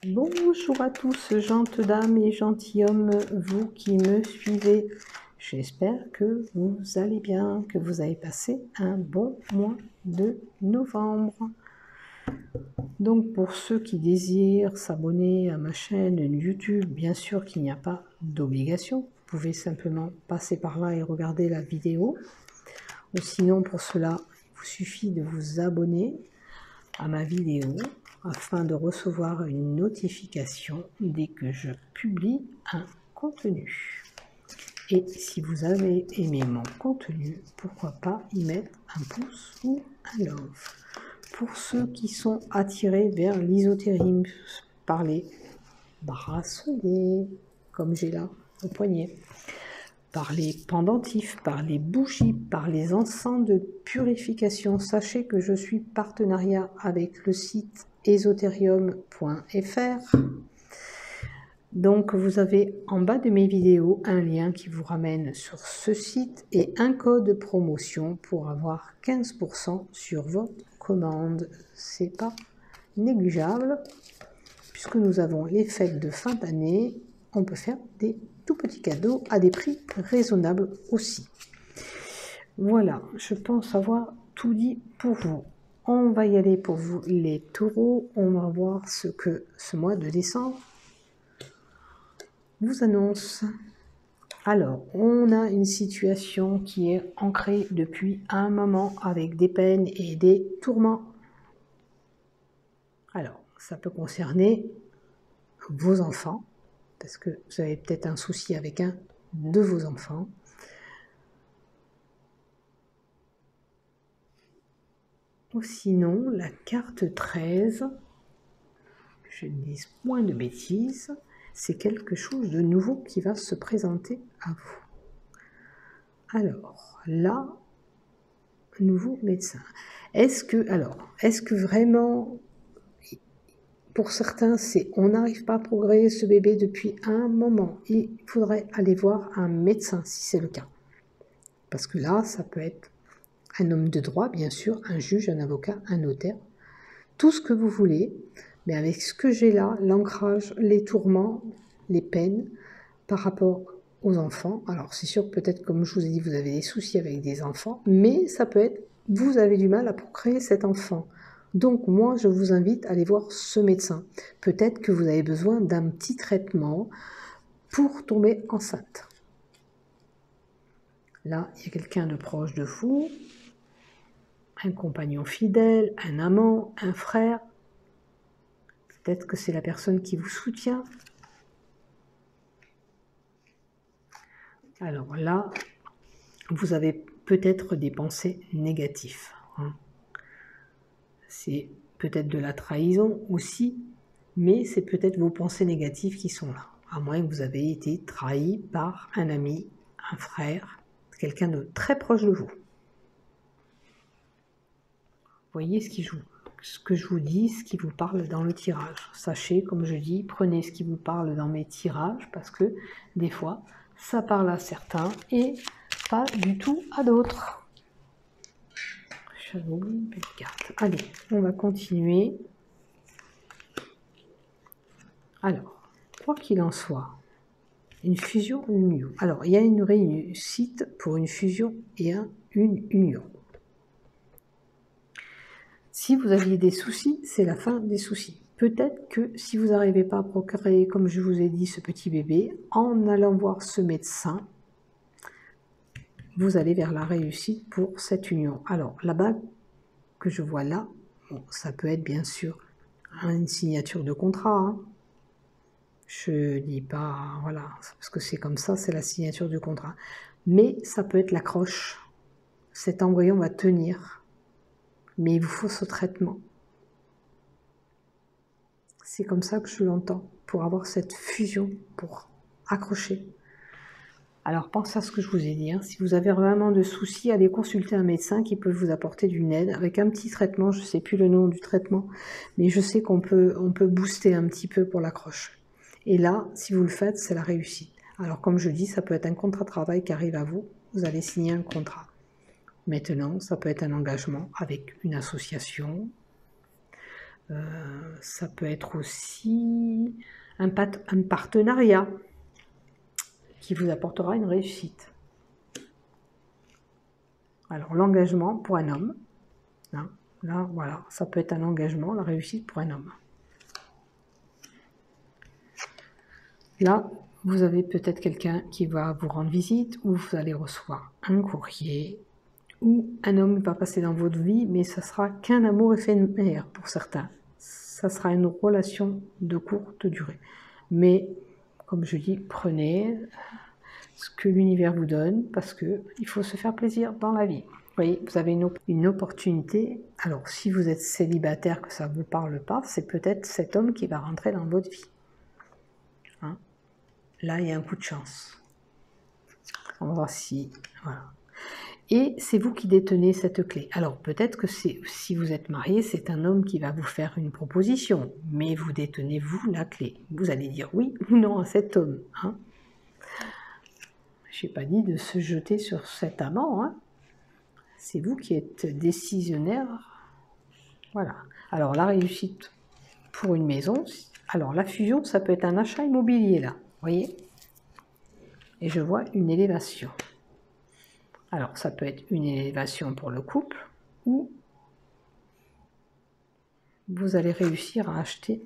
Bonjour à tous, gentes dames et gentilshommes, vous qui me suivez. J'espère que vous allez bien, que vous avez passé un bon mois de novembre. Donc pour ceux qui désirent s'abonner à ma chaîne YouTube, bien sûr qu'il n'y a pas d'obligation. Vous pouvez simplement passer par là et regarder la vidéo. Ou sinon pour cela, il vous suffit de vous abonner à ma vidéo afin de recevoir une notification dès que je publie un contenu. Et si vous avez aimé mon contenu, pourquoi pas y mettre un pouce ou un love. Pour ceux qui sont attirés vers l'ésotérisme par les bracelets, comme j'ai là au poignet, par les pendentifs, par les bougies, par les encens de purification, sachez que je suis partenariat avec le site esoterium.fr. Donc vous avez en bas de mes vidéos un lien qui vous ramène sur ce site et un code promotion pour avoir 15% sur votre commande. C'est pas négligeable puisque nous avons les fêtes de fin d'année. On peut faire des tout petits cadeaux à des prix raisonnables aussi. Voilà, je pense avoir tout dit pour vous. On va y aller pour vous les taureaux. On va voir ce que ce mois de décembre vous annonce. Alors, on a une situation qui est ancrée depuis un moment avec des peines et des tourments. Alors, ça peut concerner vos enfants, parce que vous avez peut-être un souci avec un de vos enfants. Ou sinon, la carte 13, que je ne dise point de bêtises, c'est quelque chose de nouveau qui va se présenter à vous. Alors, là, nouveau médecin. Est-ce que vraiment, pour certains, c'est on n'arrive pas à progresser ce bébé depuis un moment. Il faudrait aller voir un médecin si c'est le cas. Parce que là, ça peut être un homme de droit, bien sûr, un juge, un avocat, un notaire, tout ce que vous voulez, mais avec ce que j'ai là, l'ancrage, les tourments, les peines par rapport aux enfants. Alors c'est sûr, peut-être comme je vous ai dit, vous avez des soucis avec des enfants, mais ça peut être, vous avez du mal à procréer cet enfant. Donc moi, je vous invite à aller voir ce médecin. Peut-être que vous avez besoin d'un petit traitement pour tomber enceinte. Là, il y a quelqu'un de proche de vous, un compagnon fidèle, un amant, un frère. Peut-être que c'est la personne qui vous soutient. Alors là, vous avez peut-être des pensées négatives. C'est peut-être de la trahison aussi, mais c'est peut-être vos pensées négatives qui sont là. À moins que vous avez été trahi par un ami, un frère, quelqu'un de très proche de vous. Voyez ce que je vous dis, ce qui vous parle dans le tirage. Sachez, comme je dis, prenez ce qui vous parle dans mes tirages, parce que des fois, ça parle à certains et pas du tout à d'autres. J'avais oublié une petite carte. Allez, on va continuer. Alors, quoi qu'il en soit, une fusion, une union. Alors, il y a une réussite pour une fusion et une union. Si vous aviez des soucis, c'est la fin des soucis. Peut-être que si vous n'arrivez pas à procréer, comme je vous ai dit, ce petit bébé, en allant voir ce médecin, vous allez vers la réussite pour cette union. Alors, la bague que je vois là, bon, ça peut être bien sûr une signature de contrat. Hein. Je dis pas, voilà, parce que c'est comme ça, c'est la signature du contrat. Mais ça peut être l'accroche. Cet embryon va tenir. Mais il vous faut ce traitement. C'est comme ça que je l'entends, pour avoir cette fusion, pour accrocher. Alors pensez à ce que je vous ai dit, hein. Si vous avez vraiment de soucis, allez consulter un médecin qui peut vous apporter d'une aide avec un petit traitement, je ne sais plus le nom du traitement, mais je sais qu'on peut booster un petit peu pour l'accroche. Et là, si vous le faites, c'est la réussite. Alors comme je dis, ça peut être un contrat de travail qui arrive à vous, vous allez signer un contrat. Maintenant, ça peut être un engagement avec une association, Ça peut être aussi un partenariat qui vous apportera une réussite. Alors l'engagement pour un homme, hein, là voilà, ça peut être un engagement, la réussite pour un homme. Là, vous avez peut-être quelqu'un qui va vous rendre visite, ou vous allez recevoir un courrier, ou un homme va passer dans votre vie, mais ça sera qu'un amour éphémère pour certains. Ça sera une relation de courte durée. Mais, comme je dis, prenez ce que l'univers vous donne, parce qu'il faut se faire plaisir dans la vie. Vous voyez, vous avez une opportunité. Alors, si vous êtes célibataire, que ça ne vous parle pas, c'est peut-être cet homme qui va rentrer dans votre vie. Hein? Là, il y a un coup de chance. On va voir si... Voilà. Et c'est vous qui détenez cette clé. Alors, peut-être que si vous êtes marié, c'est un homme qui va vous faire une proposition, mais vous détenez, vous, la clé. Vous allez dire oui ou non à cet homme. Hein? Je n'ai pas dit de se jeter sur cet amant. Hein? C'est vous qui êtes décisionnaire. Voilà. Alors, la réussite pour une maison. Alors, la fusion, ça peut être un achat immobilier, là. Vous voyez? Et je vois une élévation. Alors, ça peut être une élévation pour le couple, ou vous allez réussir à acheter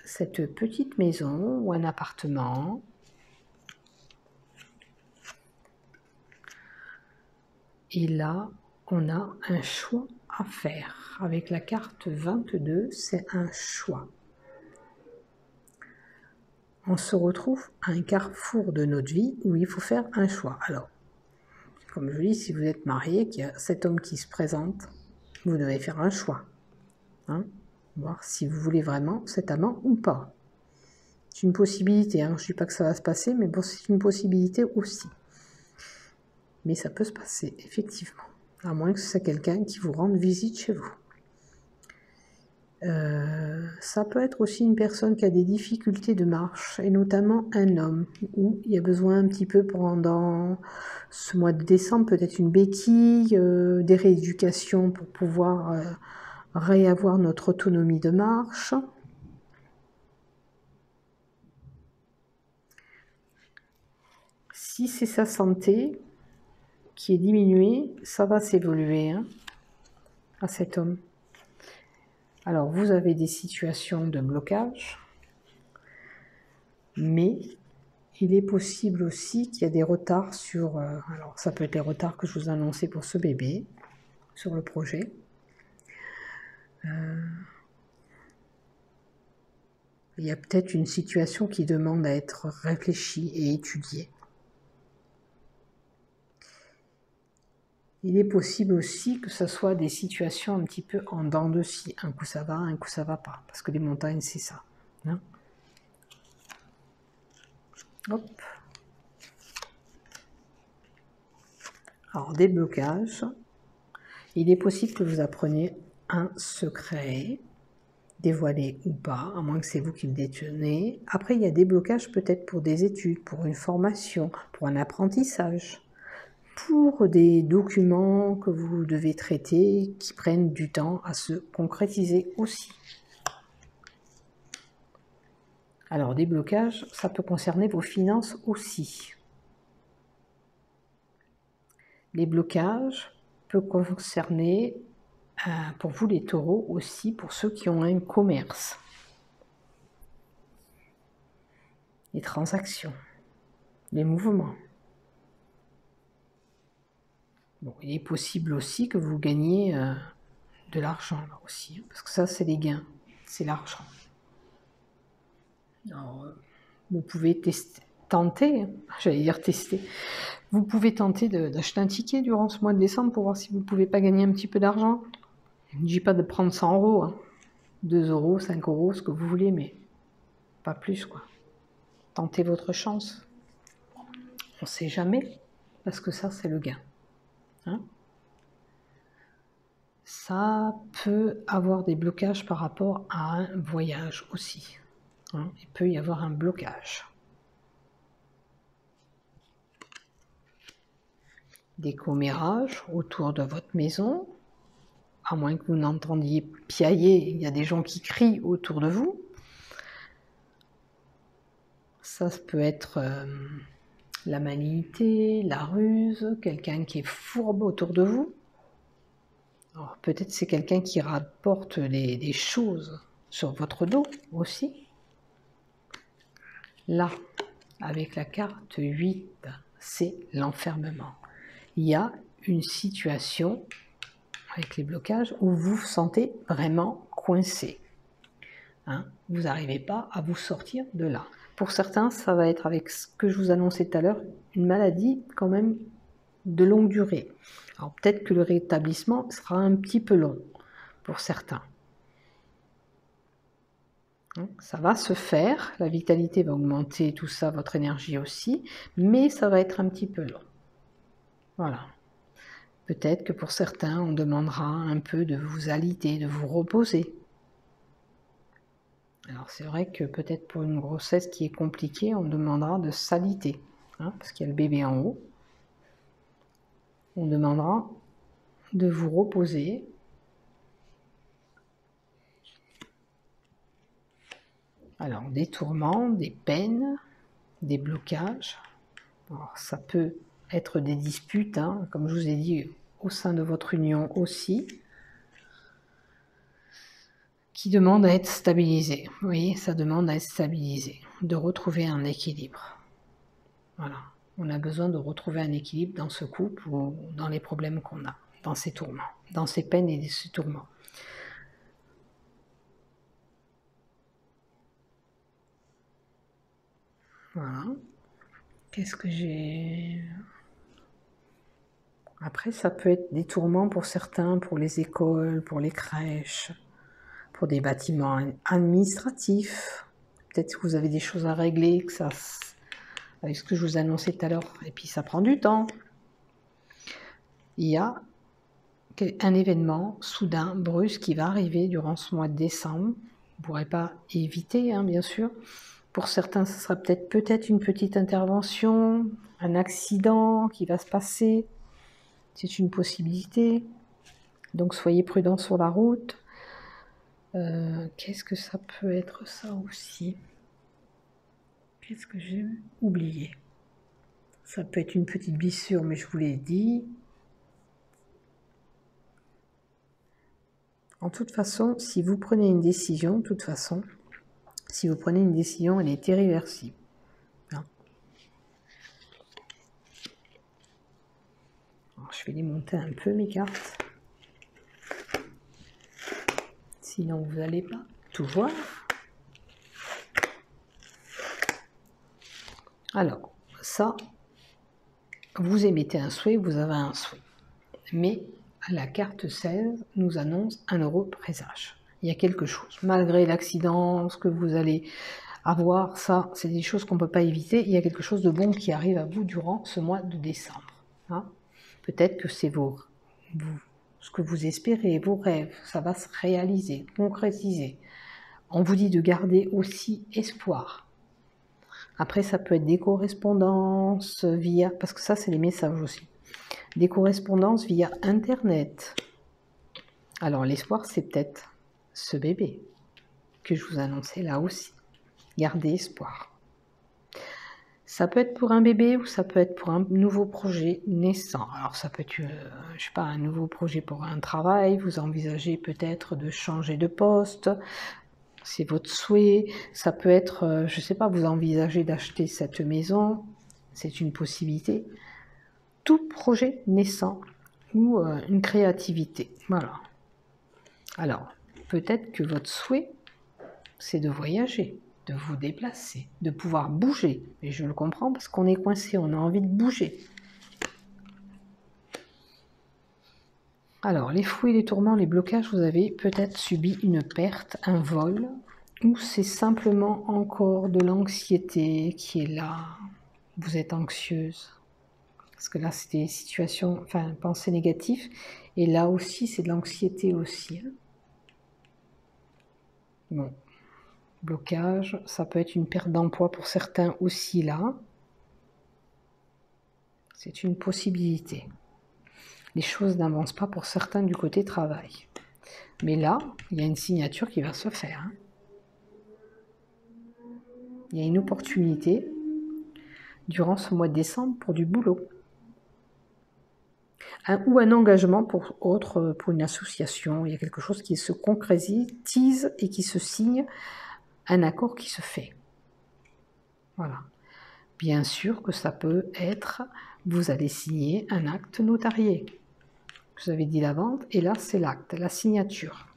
cette petite maison ou un appartement. Et là, on a un choix à faire. Avec la carte 22, c'est un choix. On se retrouve à un carrefour de notre vie où il faut faire un choix. Alors, comme je dis, si vous êtes marié, qu'il y a cet homme qui se présente, vous devez faire un choix. Hein, voir si vous voulez vraiment cet amant ou pas. C'est une possibilité, hein. Je ne dis pas que ça va se passer, mais bon, c'est une possibilité aussi. Mais ça peut se passer, effectivement. À moins que ce soit quelqu'un qui vous rende visite chez vous. Ça peut être aussi une personne qui a des difficultés de marche, et notamment un homme, où il y a besoin un petit peu pendant ce mois de décembre, peut-être une béquille, des rééducations pour pouvoir réavoir notre autonomie de marche. Si c'est sa santé qui est diminuée, ça va s'évoluer, hein, à cet homme. Alors, vous avez des situations de blocage, mais il est possible aussi qu'il y a des retards sur... alors, ça peut être les retards que je vous annonçais pour ce bébé, sur le projet. Il y a peut-être une situation qui demande à être réfléchie et étudiée. Il est possible aussi que ce soit des situations un petit peu en dents de scie. Un coup ça va, un coup ça va pas. Parce que les montagnes, c'est ça. Hein? Hop. Alors, des blocages. Il est possible que vous appreniez un secret, dévoilé ou pas, à moins que c'est vous qui le détenez. Après, il y a des blocages peut-être pour des études, pour une formation, pour un apprentissage, pour des documents que vous devez traiter qui prennent du temps à se concrétiser aussi. Alors, des blocages, ça peut concerner vos finances aussi. Les blocages peuvent concerner, pour vous les taureaux aussi, pour ceux qui ont un commerce. Les transactions, les mouvements. Bon, il est possible aussi que vous gagniez de l'argent là aussi, parce que ça c'est les gains, c'est l'argent. Alors, vous pouvez tenter, j'allais dire tester, vous pouvez tenter d'acheter un ticket durant ce mois de décembre pour voir si vous ne pouvez pas gagner un petit peu d'argent. Je ne dis pas de prendre 100 €, hein. 2 €, 5 €, ce que vous voulez, mais pas plus, quoi. Tentez votre chance. On ne sait jamais, parce que ça, c'est le gain. Hein? Ça peut avoir des blocages par rapport à un voyage aussi. Hein? Il peut y avoir un blocage. Des commérages autour de votre maison. à moins que vous n'entendiez piailler, il y a des gens qui crient autour de vous. Ça peut être la malignité, la ruse, quelqu'un qui est fourbe autour de vous. Alors peut-être c'est quelqu'un qui rapporte des choses sur votre dos aussi. Là, avec la carte 8, c'est l'enfermement. Il y a une situation avec les blocages où vous vous sentez vraiment coincé. Hein, vous n'arrivez pas à vous sortir de là. Pour certains, ça va être avec ce que je vous annonçais tout à l'heure, une maladie quand même de longue durée. Alors peut-être que le rétablissement sera un petit peu long pour certains. Ça va se faire, la vitalité va augmenter, tout ça, votre énergie aussi, mais ça va être un petit peu long. Voilà. Peut-être que pour certains, on demandera un peu de vous aliter, de vous reposer. Alors c'est vrai que peut-être pour une grossesse qui est compliquée, on demandera de s'aliter, hein, parce qu'il y a le bébé en haut. On demandera de vous reposer. Alors des tourments, des peines, des blocages. Alors, ça peut être des disputes, hein, comme je vous ai dit, au sein de votre union aussi, qui demandent à être stabilisées. Vous voyez, ça demande à être stabilisé, de retrouver un équilibre. Voilà, on a besoin de retrouver un équilibre dans ce couple ou dans les problèmes qu'on a, dans ces tourments, dans ces peines et ces tourments. Voilà. Qu'est-ce que j'ai... Après, ça peut être des tourments pour certains, pour les écoles, pour les crèches, pour des bâtiments administratifs. Peut-être que vous avez des choses à régler, que ça, avec ce que je vous annonçais tout à l'heure, et puis ça prend du temps. Il y a un événement soudain, brusque, qui va arriver durant ce mois de décembre. Vous ne pourrez pas éviter, hein, bien sûr. Pour certains, ce sera peut-être une petite intervention, un accident qui va se passer. C'est une possibilité. Donc soyez prudents sur la route. Qu'est-ce que ça peut être ça aussi? Qu'est-ce que j'ai oublié? Ça peut être une petite blessure, mais je vous l'ai dit. En toute façon, si vous prenez une décision, elle est irréversible. Hein. Alors, je vais les monter un peu, mes cartes. Sinon, vous n'allez pas tout voir. Alors, ça, vous émettez un souhait, vous avez un souhait. Mais la carte 16 nous annonce un heureux présage. Il y a quelque chose. Malgré l'accident, ce que vous allez avoir, ça, c'est des choses qu'on ne peut pas éviter. Il y a quelque chose de bon qui arrive à vous durant ce mois de décembre. Hein. Peut-être que c'est ce que vous espérez, vos rêves, ça va se réaliser, concrétiser. On vous dit de garder aussi espoir. Après, ça peut être des correspondances via... Parce que ça, c'est les messages aussi. Des correspondances via Internet. Alors, l'espoir, c'est peut-être ce bébé que je vous annonçais là aussi. Gardez espoir. Ça peut être pour un bébé ou ça peut être pour un nouveau projet naissant. Alors, ça peut être, je sais pas, un nouveau projet pour un travail. Vous envisagez peut-être de changer de poste. C'est votre souhait. Ça peut être, je sais pas, vous envisagez d'acheter cette maison. C'est une possibilité. Tout projet naissant ou une créativité. Voilà. Alors, peut-être que votre souhait, c'est de voyager, de vous déplacer, de pouvoir bouger. Et je le comprends parce qu'on est coincé, on a envie de bouger. Alors, les fouets, les tourments, les blocages, vous avez peut-être subi une perte, un vol, ou c'est simplement encore de l'anxiété qui est là. Vous êtes anxieuse. Parce que là, c'est des situations, enfin, pensées négatives. Et là aussi, c'est de l'anxiété aussi. Hein. Bon. Blocage, ça peut être une perte d'emploi pour certains aussi là. C'est une possibilité. Les choses n'avancent pas pour certains du côté travail. Mais là, il y a une signature qui va se faire. Hein. Il y a une opportunité durant ce mois de décembre pour du boulot. Ou un engagement pour une association. Il y a quelque chose qui se concrétise et qui se signe, un accord qui se fait. Voilà. Bien sûr que ça peut être, vous allez signer un acte notarié. Vous avez dit la vente, et là c'est l'acte, la signature.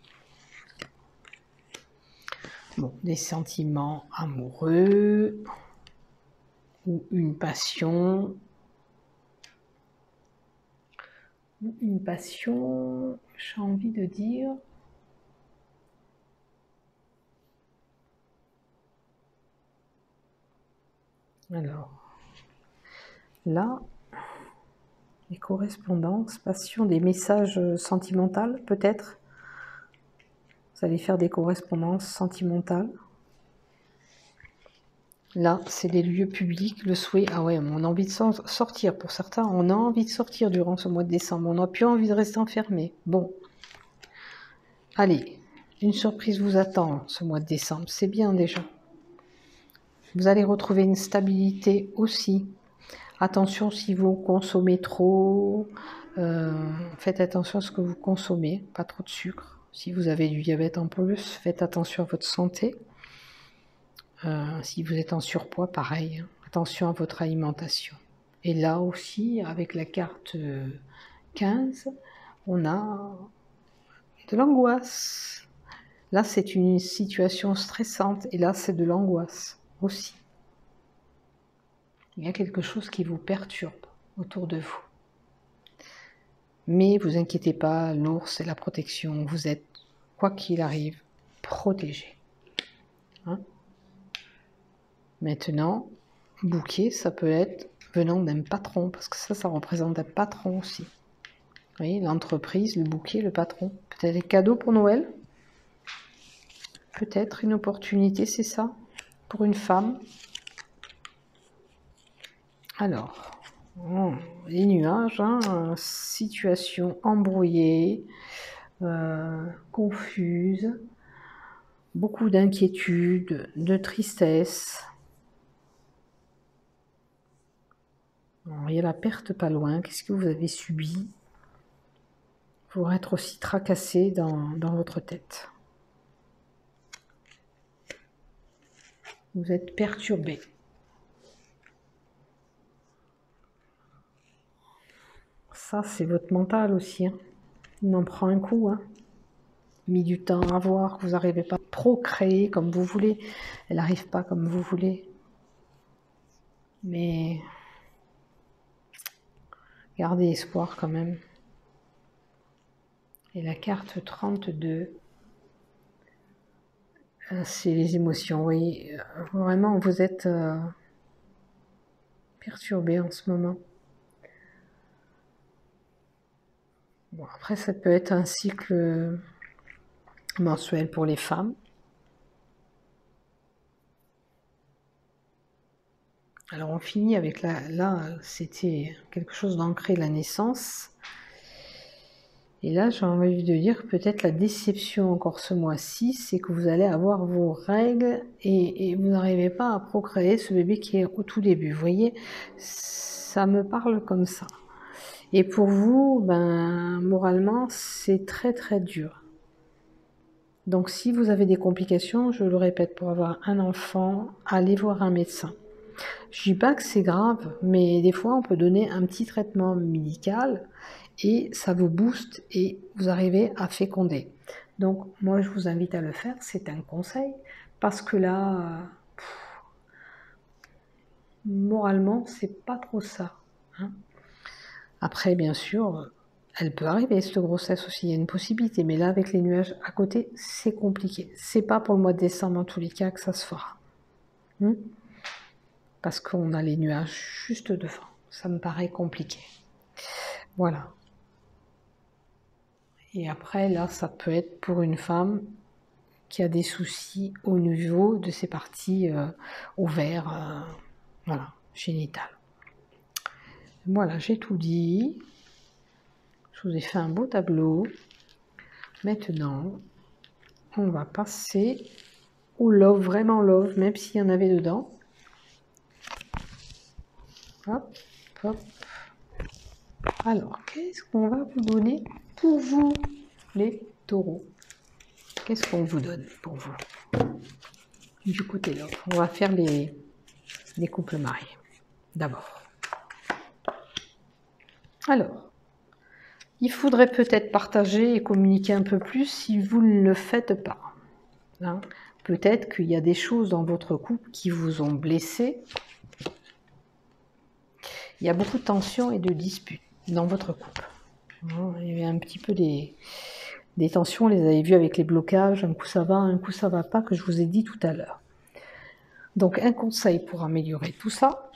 Bon, des sentiments amoureux, ou une passion. Une passion, j'ai envie de dire... Alors, là, les correspondances, passion, des messages sentimentaux, peut-être. Vous allez faire des correspondances sentimentales. Là, c'est des lieux publics, le souhait. Ah ouais, on a envie de sortir. Pour certains, on a envie de sortir durant ce mois de décembre. On n'a plus envie de rester enfermé. Bon. Allez, une surprise vous attend ce mois de décembre. C'est bien déjà. Vous allez retrouver une stabilité aussi. Attention si vous consommez trop. Faites attention à ce que vous consommez. Pas trop de sucre. Si vous avez du diabète en plus, faites attention à votre santé. Si vous êtes en surpoids, pareil. Attention à votre alimentation. Et là aussi, avec la carte 15, on a de l'angoisse. Là, c'est une situation stressante. Et là, c'est de l'angoisse aussi. Il y a quelque chose qui vous perturbe autour de vous. Mais vous inquiétez pas, l'ours et la protection, vous êtes, quoi qu'il arrive, protégé. Hein? Maintenant, bouquet, ça peut être venant d'un patron, parce que ça représente un patron aussi. Vous voyez, l'entreprise, le bouquet, le patron. Peut-être des cadeaux pour Noël. Peut-être une opportunité, c'est ça, pour une femme. Alors, les nuages, hein, situation embrouillée, confuse, beaucoup d'inquiétude, de tristesse. Alors, il y a la perte pas loin. Qu'est-ce que vous avez subi pour être aussi tracassé dans votre tête? Vous êtes perturbé. Ça, c'est votre mental aussi. Hein. Il en prend un coup. Hein. Mis du temps à voir, que vous n'arrivez pas à procréer comme vous voulez. Elle n'arrive pas comme vous voulez. Mais gardez espoir quand même. Et la carte 32, c'est les émotions. Oui, vraiment, vous êtes perturbé en ce moment. Bon, après, ça peut être un cycle mensuel pour les femmes. Alors, on finit avec là, c'était quelque chose d'ancré, la naissance. Et là, j'ai envie de dire peut-être la déception encore ce mois-ci, c'est que vous allez avoir vos règles et vous n'arrivez pas à procréer ce bébé qui est au tout début. Vous voyez, ça me parle comme ça. Et pour vous, ben, moralement, c'est très très dur. Donc si vous avez des complications, je le répète, pour avoir un enfant, allez voir un médecin. Je dis pas que c'est grave, mais des fois on peut donner un petit traitement médical et ça vous booste et vous arrivez à féconder. Donc moi je vous invite à le faire, c'est un conseil, parce que là, moralement, c'est pas trop ça. Hein. Après, bien sûr, elle peut arriver, cette grossesse aussi, il y a une possibilité, mais là, avec les nuages à côté, c'est compliqué. C'est pas pour le mois de décembre, en tous les cas, que ça se fera. Parce qu'on a les nuages juste devant. Ça me paraît compliqué. Voilà. Et après, là, ça peut être pour une femme qui a des soucis au niveau de ses parties ovaires, voilà, génitales. Voilà, j'ai tout dit. Je vous ai fait un beau tableau. Maintenant, on va passer au love, vraiment love, même s'il y en avait dedans. Hop, hop. Alors, qu'est-ce qu'on va vous donner pour vous, les taureaux? Qu'est-ce qu'on vous donne pour vous? Du côté love, on va faire les couples mariés, d'abord. Alors, il faudrait peut-être partager et communiquer un peu plus si vous ne le faites pas. Hein? Peut-être qu'il y a des choses dans votre couple qui vous ont blessé. Il y a beaucoup de tensions et de disputes dans votre couple. Il y avait un petit peu des tensions, on les avez vues avec les blocages, un coup ça va, un coup ça va pas, que je vous ai dit tout à l'heure. Donc un conseil pour améliorer tout ça.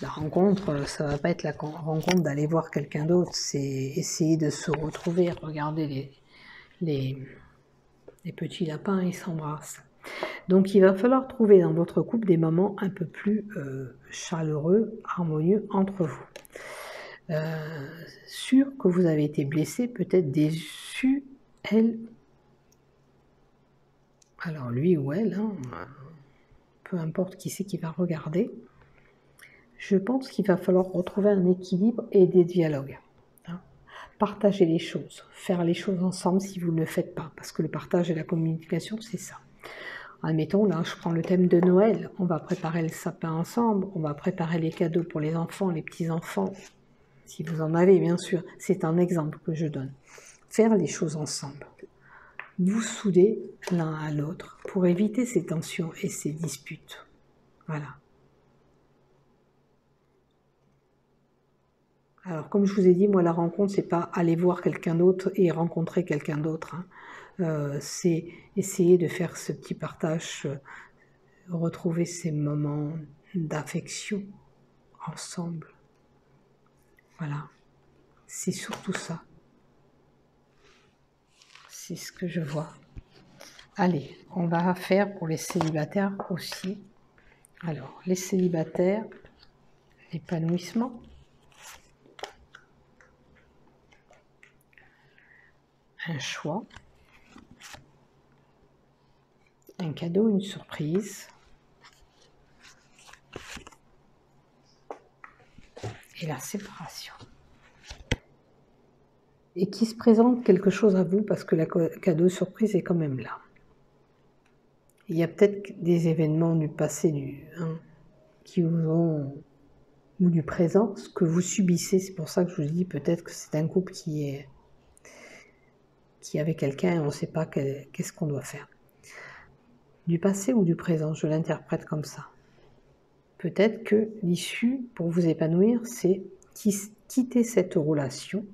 La rencontre, ça va pas être la rencontre d'aller voir quelqu'un d'autre, c'est essayer de se retrouver. Regardez les petits lapins, ils s'embrassent. Donc il va falloir trouver dans votre couple des moments un peu plus chaleureux, harmonieux entre vous. Sûr que vous avez été blessé, peut-être déçu, elle. Alors lui ou elle, hein, peu importe qui c'est qui va regarder. Je pense qu'il va falloir retrouver un équilibre et des dialogues. Hein. Partager les choses, faire les choses ensemble si vous ne le faites pas, parce que le partage et la communication, c'est ça. Admettons, là, je prends le thème de Noël, on va préparer le sapin ensemble, on va préparer les cadeaux pour les enfants, les petits-enfants, si vous en avez, bien sûr. C'est un exemple que je donne. Faire les choses ensemble. Vous souder l'un à l'autre pour éviter ces tensions et ces disputes. Voilà. Alors, comme je vous ai dit, moi, la rencontre, c'est pas aller voir quelqu'un d'autre et rencontrer quelqu'un d'autre. Hein. C'est essayer de faire ce petit partage, retrouver ces moments d'affection ensemble. Voilà. C'est surtout ça. C'est ce que je vois. Allez, on va faire pour les célibataires aussi. Alors, les célibataires, l'épanouissement. Un choix, un cadeau, une surprise, et la séparation. Et qui se présente quelque chose à vous parce que la cadeau surprise est quand même là. Il y a peut-être des événements du passé qui vous ont, ou du présent, ce que vous subissez. C'est pour ça que je vous dis peut-être que c'est un couple qui est avec quelqu'un et on ne sait pas qu'est-ce qu'on doit faire. Du passé ou du présent, je l'interprète comme ça. Peut-être que l'issue pour vous épanouir, c'est quitter cette relation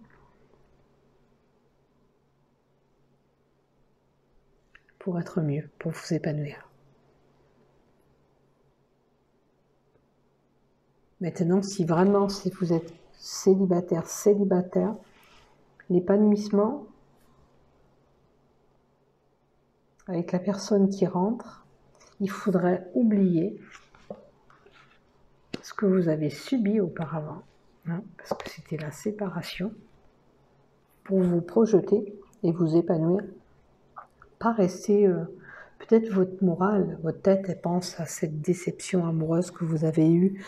pour être mieux, pour vous épanouir. Maintenant, si vous êtes célibataire, l'épanouissement avec la personne qui rentre, il faudrait oublier ce que vous avez subi auparavant, hein, parce que c'était la séparation, pour vous projeter et vous épanouir, pas rester, peut-être votre morale, votre tête, elle pense à cette déception amoureuse que vous avez eue,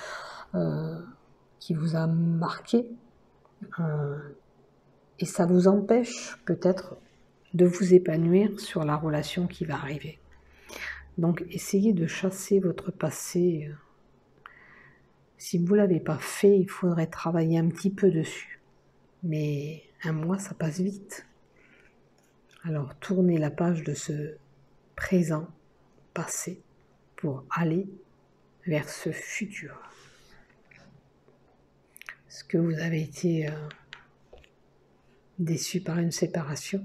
qui vous a marqué, et ça vous empêche peut-être de vous épanouir sur la relation qui va arriver. Donc essayez de chasser votre passé. Si vous ne l'avez pas fait, il faudrait travailler un petit peu dessus. Mais un mois, ça passe vite. Alors tournez la page de ce présent passé pour aller vers ce futur. Est-ce que vous avez été déçu par une séparation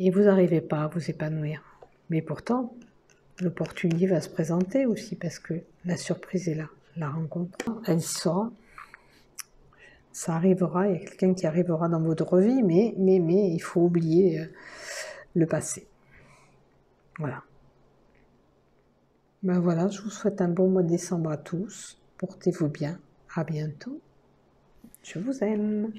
et vous n'arrivez pas à vous épanouir? Mais pourtant, l'opportunité va se présenter aussi parce que la surprise est là. La rencontre, elle sera. Ça arrivera, il y a quelqu'un qui arrivera dans votre vie, mais il faut oublier le passé. Voilà. Ben voilà, je vous souhaite un bon mois de décembre à tous. Portez-vous bien. À bientôt. Je vous aime.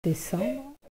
décembre.